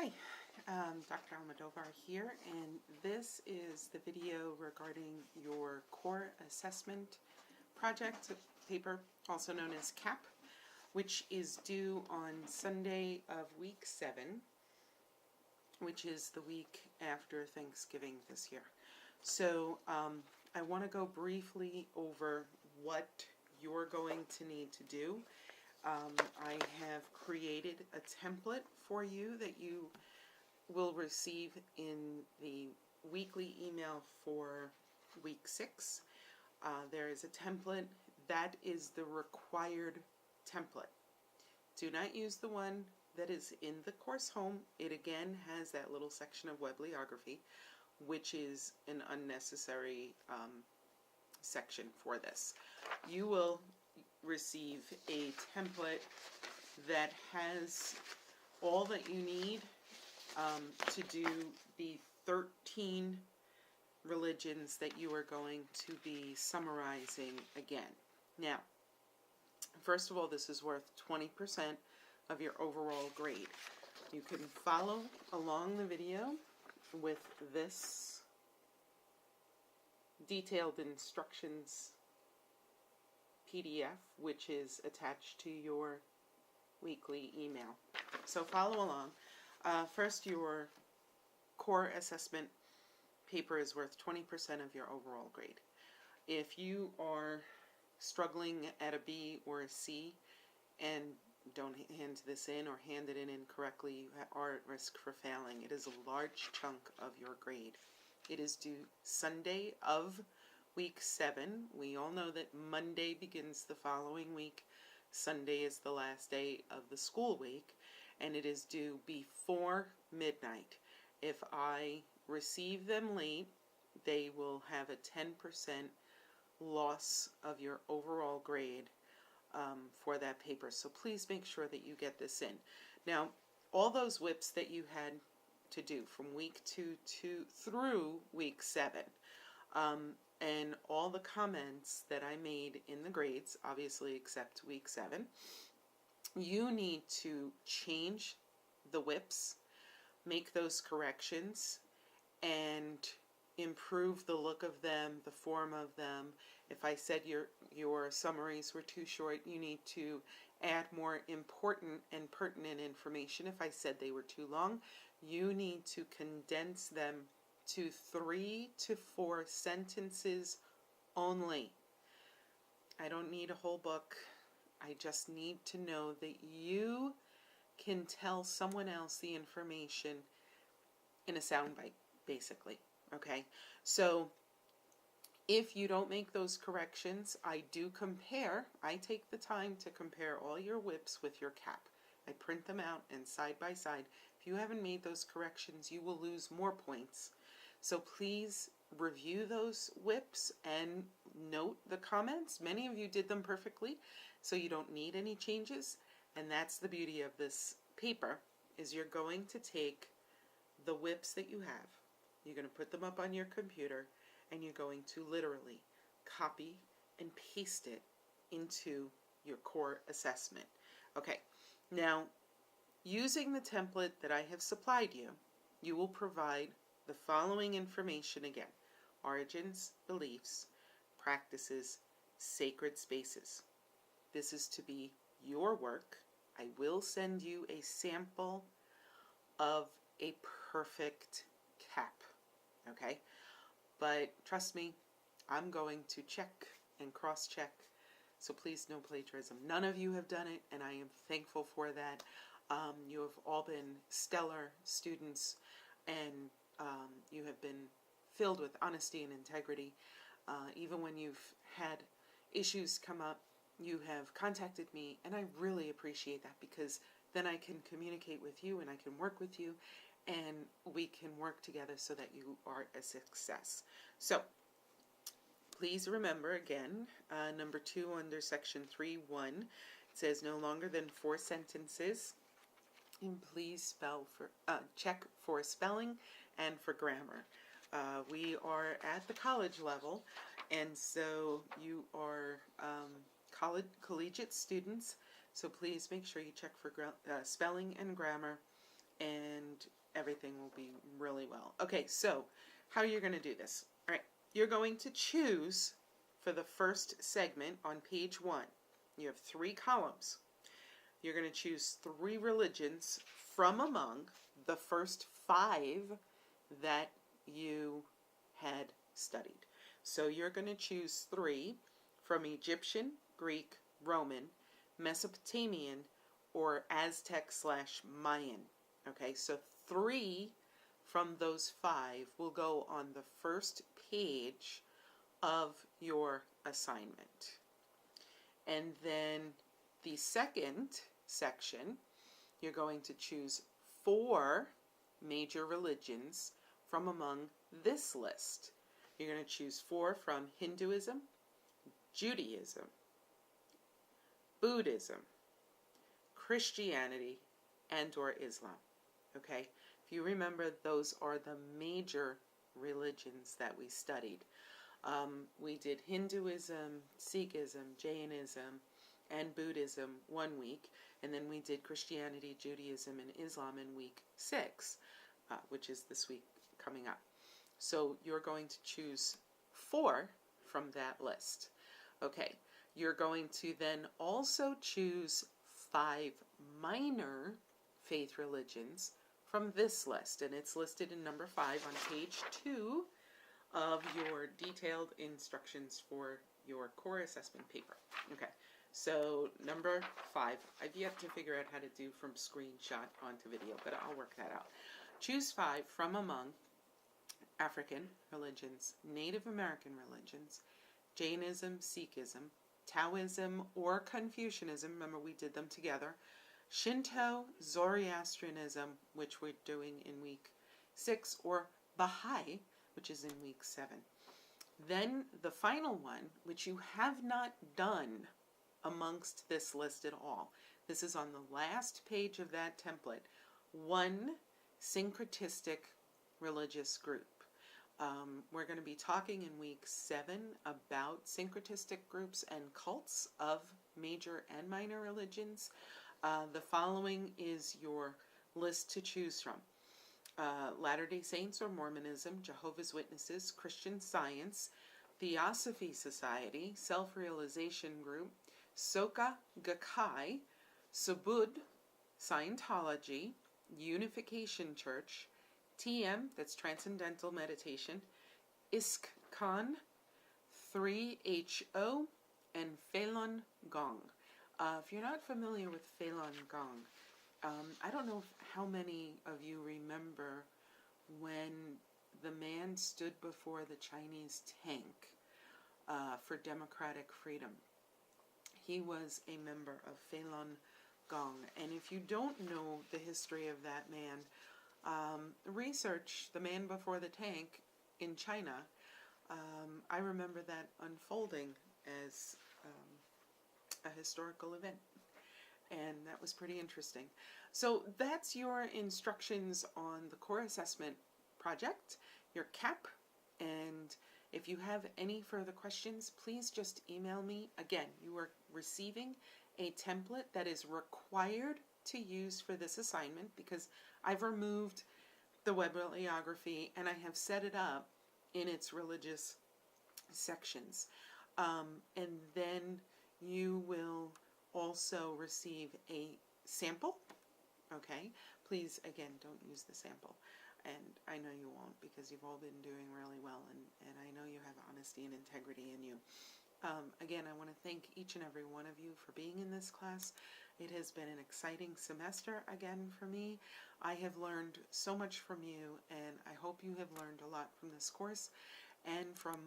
Hi, Dr. Almodovar here, and this is the video regarding your core assessment project paper, also known as CAP, which is due on Sunday of week 7, which is the week after Thanksgiving this year. So I want to go briefly over what you're going to need to do. I have created a template for you that you will receive in the weekly email for week 6. There is a template that is the required template. Do not use the one that is in the course home. It again has that little section of Webliography, which is an unnecessary section for this. You will receive a template that has all that you need to do the 13 religions that you are going to be summarizing again. Now, first of all, this is worth 20% of your overall grade. You can follow along the video with this detailed instructions PDF, which is attached to your weekly email. So follow along. First, your core assessment paper is worth 20% of your overall grade. If you are struggling at a B or a C and don't hand this in or hand it in incorrectly, you are at risk for failing. It is a large chunk of your grade. It is due Sunday of week 7. We all know that Monday begins the following week. Sunday is the last day of the school week, and it is due before midnight. If I receive them late, they will have a 10% loss of your overall grade for that paper. So please make sure that you get this in. Now, all those WIPs that you had to do from week 2 through week 7, and all the comments that I made in the grades, obviously except week 7, you need to change the WIPs, make those corrections, and improve the look of them, the form of them. If I said your summaries were too short, you need to add more important and pertinent information. If I said they were too long, you need to condense them to 3 to 4 sentences only. I don't need a whole book. I just need to know that you can tell someone else the information in a soundbite, basically. Okay, so if you don't make those corrections, I take the time to compare all your WIPs with your CAP. I print them out and side by side. If you haven't made those corrections, you will lose more points. So please review those WIPs and note the comments. Many of you did them perfectly, so you don't need any changes. And that's the beauty of this paper, is you're going to take the WIPs that you have, you're going to put them up on your computer, and you're going to literally copy and paste it into your core assessment. Okay, now using the template that I have supplied you, you will provide the following information again: origins, beliefs, practices, sacred spaces. This is to be your work. I will send you a sample of a perfect CAP, okay? But trust me, I'm going to check and cross-check, so please, no plagiarism. None of you have done it, and I am thankful for that. You have all been stellar students, and you have been filled with honesty and integrity. Even when you've had issues come up, you have contacted me, and I really appreciate that, because then I can communicate with you and I can work with you, and we can work together so that you are a success. So please remember again, number 2 under section 3.1, it says no longer than 4 sentences. And please check for spelling and for grammar. We are at the college level, and so you are collegiate students, so please make sure you check for spelling and grammar and everything will be really well. Okay, so how you're going to do this. All right, you're going to choose for the first segment on page 1. You have 3 columns. You're going to choose 3 religions from among the first 5 that you had studied. So you're going to choose 3 from Egyptian, Greek, Roman, Mesopotamian, or Aztec/Mayan. Okay, so 3 from those 5 will go on the first page of your assignment. And then the second section, you're going to choose 4 major religions from among this list. You're going to choose 4 from Hinduism, Judaism, Buddhism, Christianity, and or Islam. Okay? If you remember, those are the major religions that we studied. We did Hinduism, Sikhism, Jainism, and Buddhism one week, and then we did Christianity, Judaism, and Islam in week 6, which is this week coming up. So you're going to choose 4 from that list. Okay, you're going to then also choose 5 minor faith religions from this list, and it's listed in number 5 on page 2 of your detailed instructions for your core assessment paper. Okay, so number 5, I've yet to figure out how to do from screenshot onto video, but I'll work that out. Choose 5 from among African religions, Native American religions, Jainism, Sikhism, Taoism, or Confucianism, remember we did them together, Shinto, Zoroastrianism, which we're doing in week 6, or Baha'i, which is in week 7. Then the final one, which you have not done amongst this list at all, this is on the last page of that template, one syncretistic religious group. We're going to be talking in week 7 about syncretistic groups and cults of major and minor religions. The following is your list to choose from. Latter-day Saints or Mormonism, Jehovah's Witnesses, Christian Science, Theosophy Society, Self-Realization Group, Soka Gakkai, Subud, Scientology, Unification Church, TM, that's Transcendental Meditation, ISKCON, 3HO, and Falun Gong. If you're not familiar with Falun Gong, I don't know how many of you remember when the man stood before the Chinese tank for democratic freedom. He was a member of Falun Gong. And if you don't know the history of that man, research the man before the tank in China. I remember that unfolding as a historical event, and that was pretty interesting. So that's your instructions on the core assessment project, your CAP, and if you have any further questions, please just email me. Again, you are receiving a template that is required to use for this assignment because I've removed the web bibliography and I have set it up in its religious sections. And then you will also receive a sample. Okay, please, again, don't use the sample. And I know you won't because you've all been doing really well, and I know you have honesty and integrity in you. Again, I want to thank each and every one of you for being in this class. It has been an exciting semester again for me. I have learned so much from you, and I hope you have learned a lot from this course and from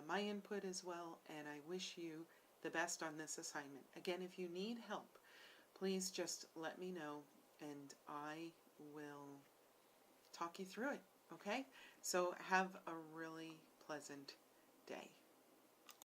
my input as well, and I wish you the best on this assignment. Again, if you need help, please just let me know, and I will talk you through it, okay? So have a really pleasant day.